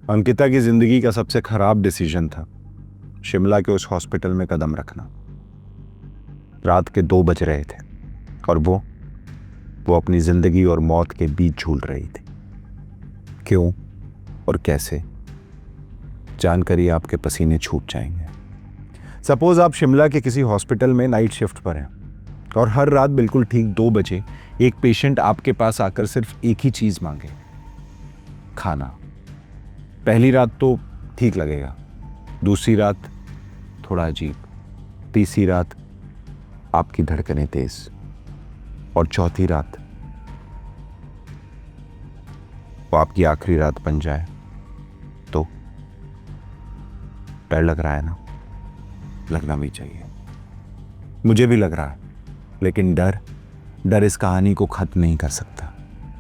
अंकिता की जिंदगी का सबसे खराब डिसीजन था शिमला के उस हॉस्पिटल में कदम रखना। रात के 2 बज रहे थे और वो अपनी जिंदगी और मौत के बीच झूल रही थी। क्यों और कैसे, जानकर ही आपके पसीने छूट जाएंगे। सपोज आप शिमला के किसी हॉस्पिटल में नाइट शिफ्ट पर हैं और हर रात बिल्कुल ठीक 2 बजे एक पेशेंट आपके पास आकर सिर्फ एक ही चीज मांगे, खाना। पहली रात तो ठीक लगेगा, दूसरी रात थोड़ा अजीब, तीसरी रात आपकी धड़कनें तेज, और चौथी रात वो आपकी आखिरी रात बन जाए तो डर लग रहा है ना? लगना भी चाहिए, मुझे भी लग रहा है, लेकिन डर इस कहानी को खत्म नहीं कर सकता,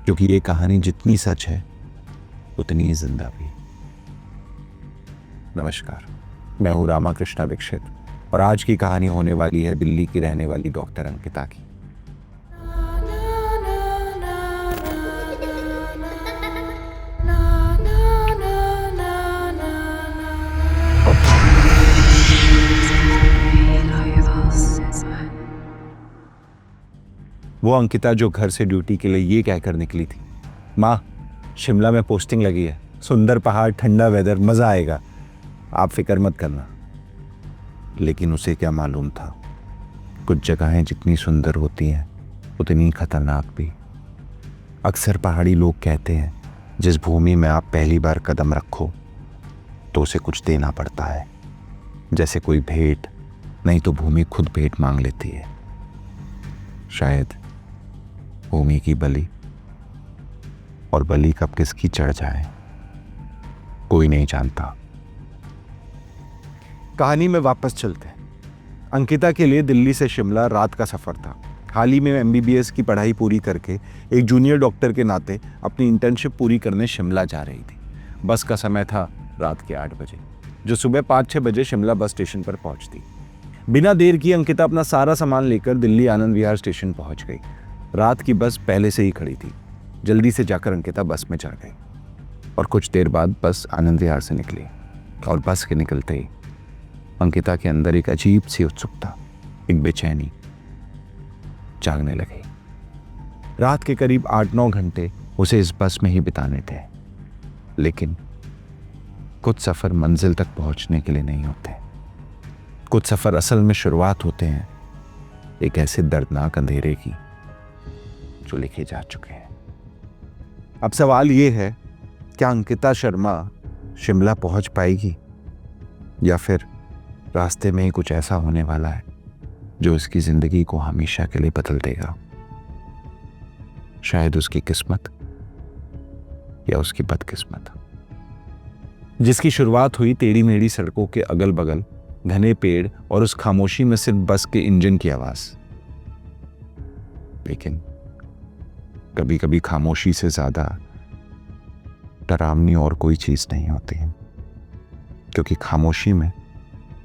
क्योंकि ये कहानी जितनी सच है उतनी ही जिंदा भी। नमस्कार, मैं हूं रामाकृष्णा दीक्षित और आज की कहानी होने वाली है दिल्ली की रहने वाली डॉक्टर अंकिता की। वो अंकिता जो घर से ड्यूटी के लिए ये कहकर निकली थी, माँ शिमला में पोस्टिंग लगी है, सुंदर पहाड़, ठंडा वेदर, मजा आएगा, आप फिक्र मत करना। लेकिन उसे क्या मालूम था, कुछ जगहें जितनी सुंदर होती हैं उतनी खतरनाक भी। अक्सर पहाड़ी लोग कहते हैं जिस भूमि में आप पहली बार कदम रखो तो उसे कुछ देना पड़ता है, जैसे कोई भेंट, नहीं तो भूमि खुद भेंट मांग लेती है। शायद भूमि की बलि, और बलि कब किसकी चढ़ जाए कोई नहीं जानता। कहानी में वापस चलते हैं। अंकिता के लिए दिल्ली से शिमला रात का सफर था। हाल ही में एमबीबीएस की पढ़ाई पूरी करके एक जूनियर डॉक्टर के नाते अपनी इंटर्नशिप पूरी करने शिमला जा रही थी। बस का समय था रात के 8 बजे, जो सुबह 5-6 बजे शिमला बस स्टेशन पर पहुंचती। बिना देर किए अंकिता अपना सारा सामान लेकर दिल्ली आनंद विहार स्टेशन पहुंच गई। रात की बस पहले से ही खड़ी थी। जल्दी से जाकर अंकिता बस में चढ़ गई और कुछ देर बाद बस आनंद विहार से निकली, और बस के निकलते ही अंकिता के अंदर एक अजीब सी उत्सुकता, एक बेचैनी जागने लगी। रात के करीब 8-9 घंटे उसे इस बस में ही बिताने थे, लेकिन कुछ सफर मंजिल तक पहुंचने के लिए नहीं होते। कुछ सफर असल में शुरुआत होते हैं एक ऐसे दर्दनाक अंधेरे की जो लिखे जा चुके हैं। अब सवाल यह है, क्या अंकिता शर्मा शिमला पहुंच पाएगी, या फिर रास्ते में ही कुछ ऐसा होने वाला है जो उसकी जिंदगी को हमेशा के लिए बदल देगा? शायद उसकी किस्मत या उसकी बदकिस्मत, जिसकी शुरुआत हुई टेढ़ी मेढ़ी सड़कों के अगल बगल, घने पेड़ और उस खामोशी में सिर्फ बस के इंजन की आवाज। लेकिन कभी कभी खामोशी से ज्यादा डरावनी और कोई चीज नहीं होती है, क्योंकि खामोशी में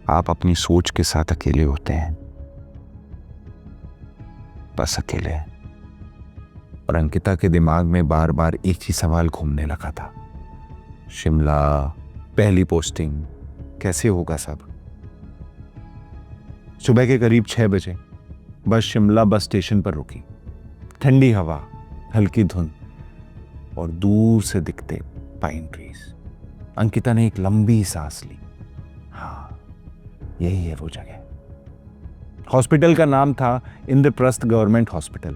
आप अपनी सोच के साथ अकेले होते हैं, बस अकेले। और अंकिता के दिमाग में बार बार एक ही सवाल घूमने लगा था, शिमला, पहली पोस्टिंग, कैसे होगा सब। सुबह के करीब 6 बजे बस शिमला बस स्टेशन पर रुकी। ठंडी हवा, हल्की धुंध और दूर से दिखते पाइन ट्रीज। अंकिता ने एक लंबी सांस ली। हाँ, यही है वो जगह। हॉस्पिटल का नाम था इंद्रप्रस्थ गवर्नमेंट हॉस्पिटल।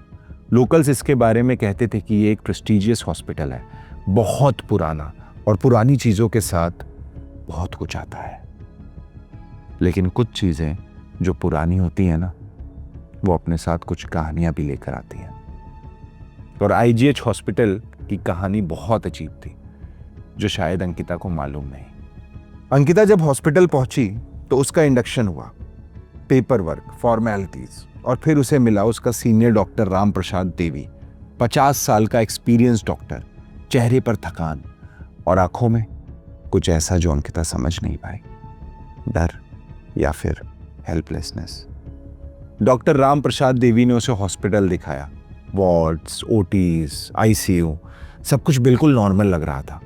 लोकल्स इसके बारे में कहते थे कि ये एक प्रेस्टिजियस हॉस्पिटल है, बहुत पुराना, और पुरानी चीजों के साथ बहुत कुछ आता है। लेकिन कुछ चीजें जो पुरानी होती है ना, वो अपने साथ कुछ कहानियां भी लेकर आती हैं। और आईजीएच हॉस्पिटल की कहानी बहुत अजीब थी, जो शायद अंकिता को मालूम नहीं। अंकिता जब हॉस्पिटल पहुंची तो उसका इंडक्शन हुआ, पेपर वर्क, फॉर्मेलिटीज, और फिर उसे मिला उसका सीनियर डॉक्टर राम प्रसाद देवी, 50 साल का एक्सपीरियंस डॉक्टर। चेहरे पर थकान और आंखों में कुछ ऐसा जो अंकिता समझ नहीं पाई, डर या फिर हेल्पलेसनेस। डॉक्टर राम प्रसाद देवी ने उसे हॉस्पिटल दिखाया। वार्ड्स, ओटीज, आईसीयू, सब कुछ बिल्कुल नॉर्मल लग रहा था।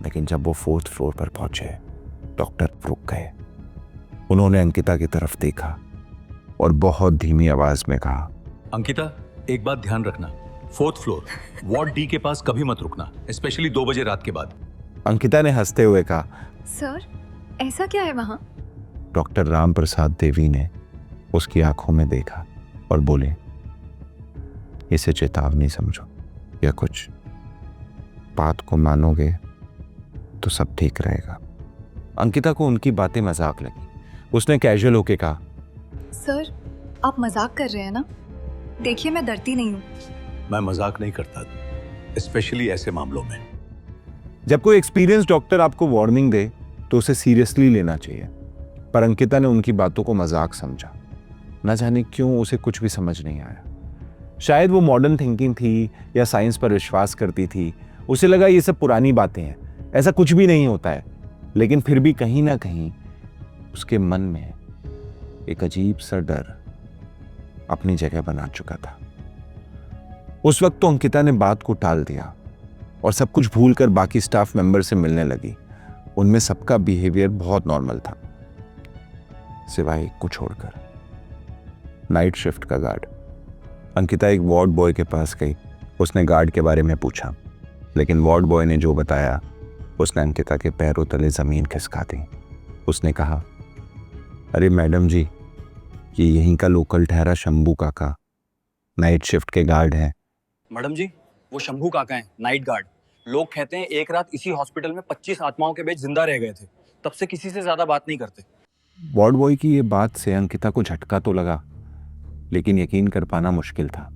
लेकिन जब वो 4th फ्लोर पर पहुंचे, डॉक्टर रुक गए। उन्होंने अंकिता की तरफ देखा और बहुत धीमी आवाज में कहा, अंकिता, एक बात ध्यान रखना, 4th फ्लोर वार्ड डी के पास कभी मत रुकना, स्पेशली 2 बजे रात के बाद। अंकिता ने हंसते हुए कहा, सर, ऐसा क्या है वहाँ? डॉक्टर राम प्रसाद देवी ने उसकी आंखों में देखा और बोले, इसे चेतावनी समझो या कुछ, बात को मानोगे तो सब ठीक रहेगा। अंकिता को उनकी बातें मजाक लगी। उसने कैजुअल होके कहा, सर, आप मजाक कर रहे हैं ना? देखिए, मैं डरती नहीं हूँ। मैं मजाक नहीं करता, स्पेशली ऐसे मामलों में। जब कोई एक्सपीरियंस डॉक्टर आपको वार्निंग दे तो उसे सीरियसली लेना चाहिए, पर अंकिता ने उनकी बातों को मजाक समझा। न जाने क्यों उसे कुछ भी समझ नहीं आया। शायद वो मॉडर्न थिंकिंग थी या साइंस पर विश्वास करती थी। उसे लगा ये सब पुरानी बातें हैं, ऐसा कुछ भी नहीं होता है। लेकिन फिर भी कहीं ना कहीं उसके मन में एक अजीब सा डर अपनी जगह बना चुका था। उस वक्त तो अंकिता ने बात को टाल दिया और सब कुछ भूलकर बाकी स्टाफ मेंबर से मिलने लगी। उनमें सबका बिहेवियर बहुत नॉर्मल था, सिवाय एक को छोड़कर, नाइट शिफ्ट का गार्ड। अंकिता एक वार्ड बॉय के पास गई। उसने गार्ड के बारे में पूछा, लेकिन वार्ड बॉय ने जो बताया उसने अंकिता के पैरों तले जमीन खिसका दी। उसने कहा, अरे मैडम जी, ये यहीं का लोकल ठहरा शंभू काका, नाइट शिफ्ट के गार्ड हैं। मैडम जी, वो शंभू काका हैं, नाइट गार्ड। लोग कहते हैं एक रात इसी हॉस्पिटल में 25 आत्माओं के बीच जिंदा रह गए थे। तब से किसी से ज्यादा बात नहीं करते। वार्ड बॉय की ये बात से अंकिता को झटका तो लगा, लेकिन यकीन कर पाना मुश्किल था।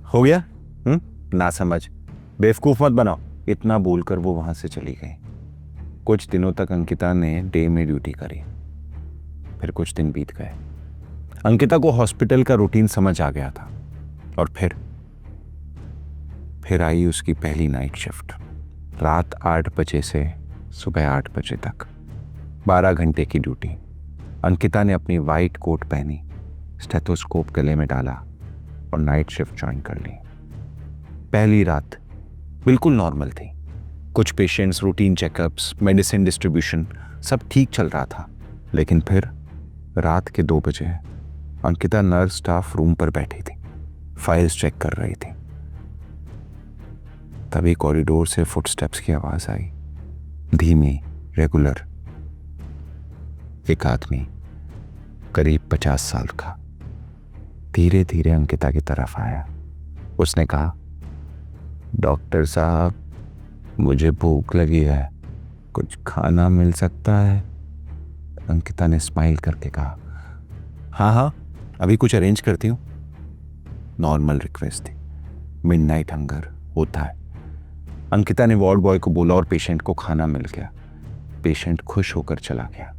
हो गया ना समझ, बेवकूफ मत बनाओ, इतना बोलकर वो वहां से चली गई। कुछ दिनों तक अंकिता ने डे में ड्यूटी करी। फिर कुछ दिन बीत गए। अंकिता को हॉस्पिटल का रूटीन समझ आ गया था और फिर आई उसकी पहली नाइट शिफ्ट। रात 8 बजे से सुबह 8 बजे तक 12 घंटे की ड्यूटी। अंकिता ने अपनी वाइट कोट पहनी, स्टेथोस्कोप गले में डाला और नाइट शिफ्ट ज्वाइन कर ली। पहली रात बिल्कुल नॉर्मल थी। कुछ patients, routine checkups, medicine distribution, सब ठीक चल रहा था। लेकिन फिर रात के 2 बजे अंकिता नर्स स्टाफ रूम पर बैठी थी, फाइल्स चेक कर रही थी। तभी कॉरिडोर से फुटस्टेप्स की आवाज आई, धीमी, रेगुलर। एक आदमी करीब 50 साल का धीरे धीरे अंकिता की तरफ आया। उसने कहा, डॉक्टर साहब, मुझे भूख लगी है, कुछ खाना मिल सकता है? अंकिता ने स्माइल करके कहा, हाँ, अभी कुछ अरेंज करती हूँ। नॉर्मल रिक्वेस्ट थी, मिडनाइट हंगर होता है। अंकिता ने वार्ड बॉय को बोला और पेशेंट को खाना मिल गया। पेशेंट खुश होकर चला गया।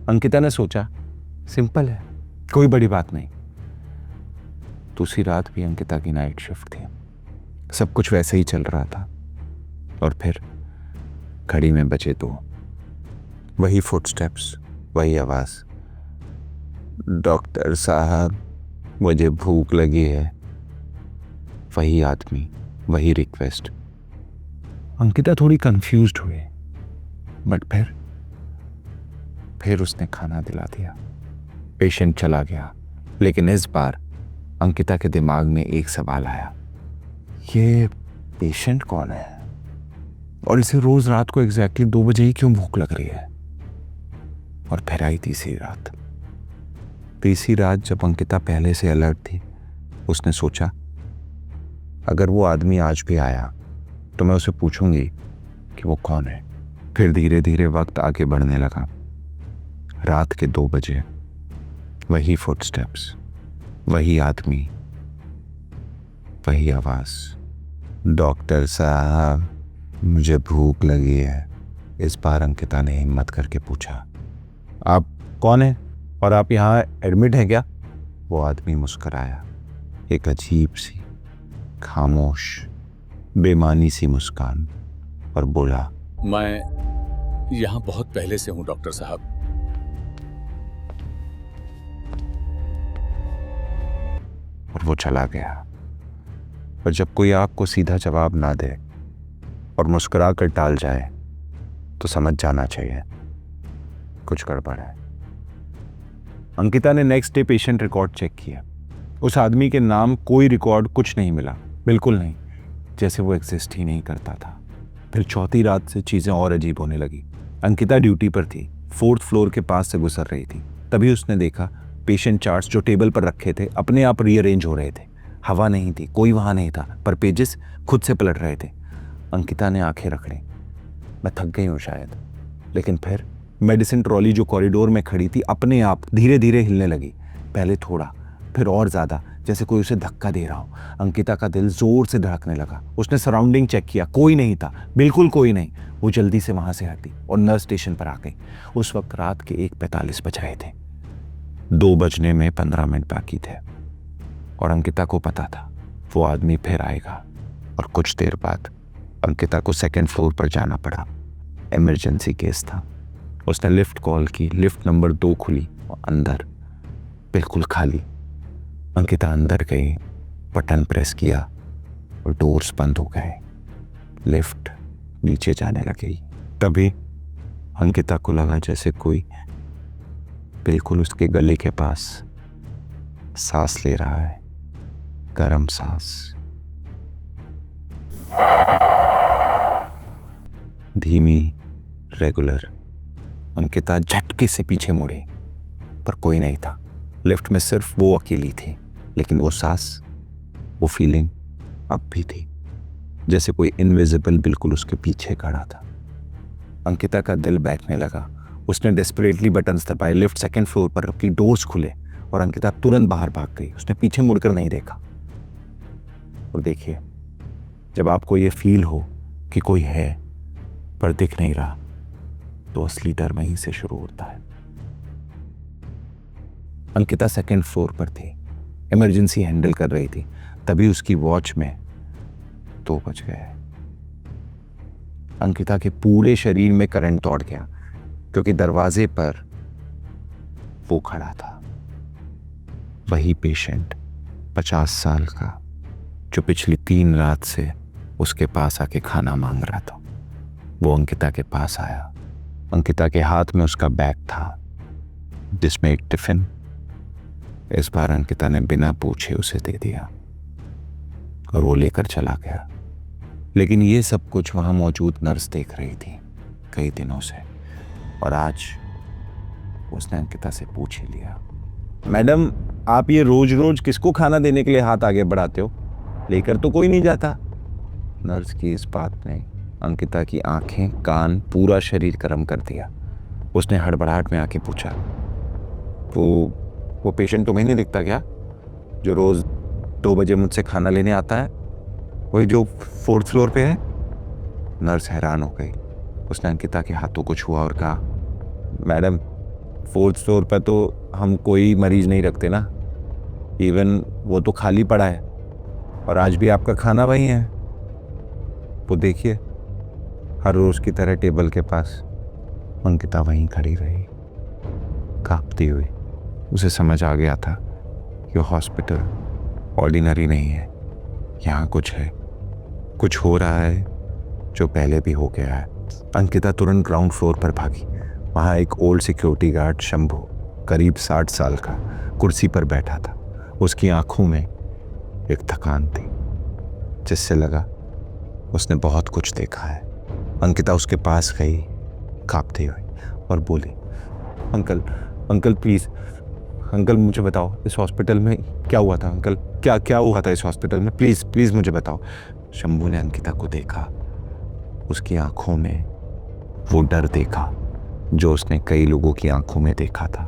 अंकिता ने सोचा, सिंपल है, कोई बड़ी बात नहीं। दूसरी रात भी अंकिता की नाइट शिफ्ट थी। सब कुछ वैसे ही चल रहा था और फिर घड़ी में बजे 2। वही फुटस्टेप्स, वही आवाज, डॉक्टर साहब, मुझे भूख लगी है। वही आदमी, वही रिक्वेस्ट। अंकिता थोड़ी कंफ्यूज्ड हुई, बट फिर उसने खाना दिला दिया। पेशेंट चला गया, लेकिन इस बार अंकिता के दिमाग में एक सवाल आया, ये पेशेंट कौन है और इसे रोज रात को एग्जैक्टली 2 बजे ही क्यों भूख लग रही है? और फिर आई तीसरी रात। तीसरी रात जब अंकिता पहले से अलर्ट थी, उसने सोचा, अगर वो आदमी आज भी आया तो मैं उसे पूछूंगी कि वो कौन है। फिर धीरे धीरे वक्त आगे बढ़ने लगा। रात के 2 बजे वही फुटस्टेप्स, वही आदमी, वही आवाज, डॉक्टर साहब, मुझे भूख लगी है। इस बार अंकिता ने हिम्मत करके पूछा, आप कौन हैं और आप यहाँ एडमिट हैं क्या? वो आदमी मुस्कुराया, एक अजीब सी, खामोश, बेमानी सी मुस्कान, और बोला, मैं यहाँ बहुत पहले से हूँ डॉक्टर साहब। और वो चला गया। और जब कोई आपको सीधा जवाब ना दे और मुस्कुरा कर टाल जाए तो समझ जाना चाहिए कुछ गड़बड़ है। अंकिता ने next day patient record check किया। उस आदमी के नाम कोई रिकॉर्ड कुछ नहीं मिला, बिल्कुल नहीं, जैसे वो एग्जिस्ट ही नहीं करता था। फिर चौथी रात से चीज़ें और अजीब होने लगी। अंकिता ड्यूटी पर थी, 4th फ्लोर के पास से गुजर रही थी। तभी उसने देखा पेशेंट चार्ट्स जो टेबल पर रखे थे अपने आप रीअरेंज हो रहे थे। हवा नहीं थी, कोई वहाँ नहीं था, पर पेजेस खुद से पलट रहे थे। अंकिता ने आंखें रख ली। मैं थक गई हूँ शायद। लेकिन फिर मेडिसिन ट्रॉली जो कॉरिडोर में खड़ी थी अपने आप धीरे धीरे हिलने लगी। पहले थोड़ा, फिर और ज़्यादा, जैसे कोई उसे धक्का दे रहा हो। अंकिता का दिल जोर से धड़कने लगा। उसने सराउंडिंग चेक किया, कोई नहीं था, बिल्कुल कोई नहीं। वो जल्दी से वहाँ से हटी और नर्स स्टेशन पर आ गई। उस वक्त रात के 1:45 बज रहे थे। 2 बजने में 15 मिनट बाकी थे और अंकिता को पता था वो आदमी फिर आएगा। और कुछ देर बाद अंकिता को 2nd फ्लोर पर जाना पड़ा। इमरजेंसी केस था। उसने लिफ्ट कॉल की, लिफ्ट नंबर 2 खुली और अंदर बिल्कुल खाली। अंकिता अंदर गई, बटन प्रेस किया और डोर्स बंद हो गए। लिफ्ट नीचे जाने लगी। तभी अंकिता को लगा जैसे कोई बिल्कुल उसके गले के पास सांस ले रहा है, गरम सांस। धीमी, रेगुलर। अंकिता झटके से पीछे मुड़ी, पर कोई नहीं था। लिफ्ट में सिर्फ वो अकेली थी, लेकिन वो सांस, वो फीलिंग अब भी थी, जैसे कोई इनविजिबल बिल्कुल उसके पीछे खड़ा था। अंकिता का दिल बैठने लगा। उसने डेस्परेटली बटन्स दबाए। लिफ्ट 2nd फ्लोर पर रखी, डोर्स खुले और अंकिता तुरंत बाहर भाग गई। उसने पीछे मुड़कर नहीं देखा। और देखिए, जब आपको ये फील हो कि कोई है पर दिख नहीं रहा, तो असली डर वहीं से शुरू होता है। अंकिता 2nd फ्लोर पर थी, इमरजेंसी हैंडल कर रही थी। तभी उसकी वॉच में 2 बज गए। अंकिता के पूरे शरीर में करंट दौड़ गया, क्योंकि दरवाजे पर वो खड़ा था, वही पेशेंट 50 साल का जो पिछली 3 रात से उसके पास आके खाना मांग रहा था। वो अंकिता के पास आया। अंकिता के हाथ में उसका बैग था, जिसमें एक टिफिन। इस बार अंकिता ने बिना पूछे उसे दे दिया और वो लेकर चला गया। लेकिन ये सब कुछ वहां मौजूद नर्स देख रही थी कई दिनों से, और आज उसने अंकिता से पूछ ही लिया, मैडम आप ये रोज रोज किसको खाना देने के लिए हाथ आगे बढ़ाते हो? लेकर तो कोई नहीं जाता। नर्स की इस बात ने अंकिता की आंखें, कान, पूरा शरीर गर्म कर दिया। उसने हड़बड़ाहट में आके पूछा, वो पेशेंट तुम्हें नहीं दिखता क्या, जो रोज 2 बजे मुझसे खाना लेने आता है, वही जो 4th फ्लोर पे है? नर्स हैरान हो गई। उसने अंकिता के हाथों को छुआ और कहा, मैडम 4th फ्लोर पर तो हम कोई मरीज नहीं रखते ना, इवन वो तो खाली पड़ा है, और आज भी आपका खाना वही है। वो देखिए, हर रोज की तरह टेबल के पास अंकिता वहीं खड़ी रही, कांपती हुई। उसे समझ आ गया था कि हॉस्पिटल ऑर्डिनरी नहीं है, यहाँ कुछ है, कुछ हो रहा है जो पहले भी हो गया है। अंकिता तुरंत ग्राउंड फ्लोर पर भागी। वहाँ एक ओल्ड सिक्योरिटी गार्ड शंभू, करीब 60 साल का, कुर्सी पर बैठा था। उसकी आंखों में एक थकान थी, जिससे लगा उसने बहुत कुछ देखा है। अंकिता उसके पास गई कांपती हुई और बोली, अंकल प्लीज़, अंकल मुझे बताओ इस हॉस्पिटल में क्या हुआ था? अंकल क्या हुआ था इस हॉस्पिटल में? प्लीज़ मुझे बताओ। शंभू ने अंकिता को देखा। उसकी आंखों में वो डर देखा जो उसने कई लोगों की आंखों में देखा था।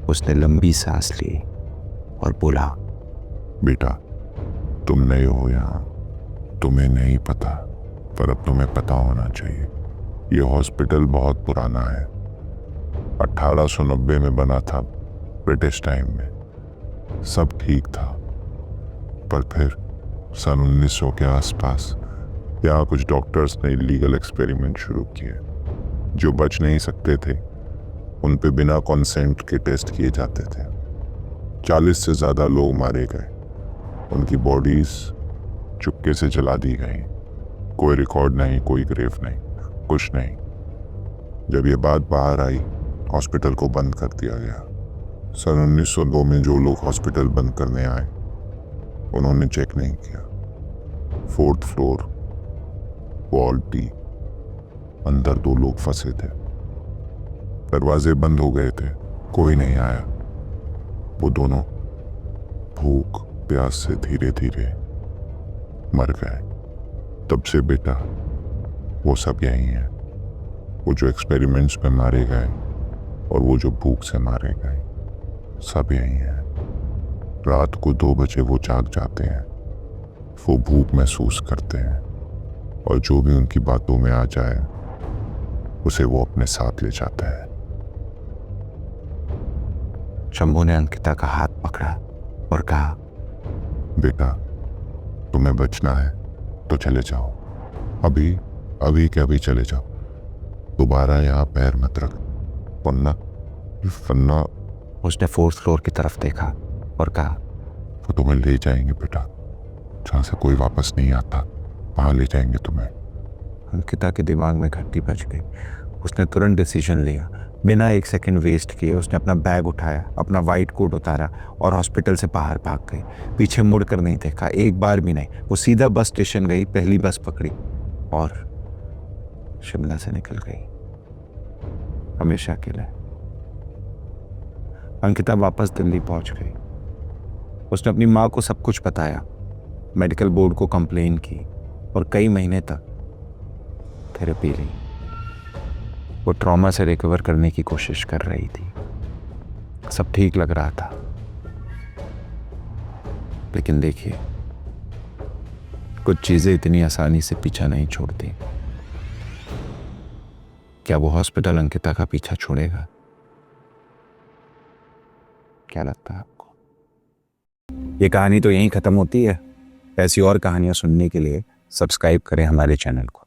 उसने लंबी सांस ली और बोला, बेटा तुम नए हो यहाँ, तुम्हें नहीं पता, पर अब तुम्हें पता होना चाहिए। ये हॉस्पिटल बहुत पुराना है, 1890 में बना था, ब्रिटिश टाइम में। सब ठीक था, पर फिर सन 1900 के आसपास यहाँ कुछ डॉक्टर्स ने इलीगल एक्सपेरिमेंट शुरू किए। जो बच नहीं सकते थे उन पे बिना कॉन्सेंट के टेस्ट किए जाते थे। 40 से ज़्यादा लोग मारे गए, उनकी बॉडीज चुपके से जला दी गई। कोई रिकॉर्ड नहीं, कोई ग्रेव नहीं, कुछ नहीं। जब ये बात बाहर आई, हॉस्पिटल को बंद कर दिया गया। सन 1902 में जो लोग हॉस्पिटल बंद करने आए उन्होंने चेक नहीं किया। 4th फ्लोर, वार्ड डी, अंदर 2 लोग फंसे थे। दरवाजे बंद हो गए थे, कोई नहीं आया। वो दोनों भूख प्यास से धीरे धीरे मर गए। तब से बेटा वो सब यही है, वो जो एक्सपेरिमेंट्स में मारे गए और वो जो भूख से मारे गए, सब यही है। रात को 2 बजे वो जाग जाते हैं, वो भूख महसूस करते हैं और जो भी उनकी बातों में आ जाए उसे वो अपने साथ ले जाता है। शंभू ने अंकिता का हाथ पकड़ा और कहा, बेटा तुम्हें बचना है तो चले जाओ, अभी के अभी चले जाओ, दोबारा यहाँ पैर मत रख, वरना उसने 4th फ्लोर की तरफ देखा और कहा, वो तुम्हें ले जाएंगे बेटा, जहाँ से कोई वापस नहीं आता, वहाँ ले जाएंगे तुम्हें। अंकिता के दिमाग में घंटी बज गई। उसने तुरंत डिसीजन लिया। बिना 1 सेकंड वेस्ट किए उसने अपना बैग उठाया, अपना वाइट कोट उतारा और हॉस्पिटल से बाहर भाग गई। पीछे मुड़कर नहीं देखा, एक बार भी नहीं। वो सीधा बस स्टेशन गई, पहली बस पकड़ी और शिमला से निकल गई, हमेशा के लिए। अंकिता वापस दिल्ली पहुंच गई। उसने अपनी माँ को सब कुछ बताया, मेडिकल बोर्ड को कंप्लेन की और कई महीने तक थेरेपी ली। वो ट्रॉमा से रिकवर करने की कोशिश कर रही थी, सब ठीक लग रहा था। लेकिन देखिए, कुछ चीजें इतनी आसानी से पीछा नहीं छोड़ती। क्या वो हॉस्पिटल अंकिता का पीछा छोड़ेगा? क्या लगता है आपको? ये कहानी तो यहीं खत्म होती है। ऐसी और कहानियां सुनने के लिए सब्सक्राइब करें हमारे चैनल को।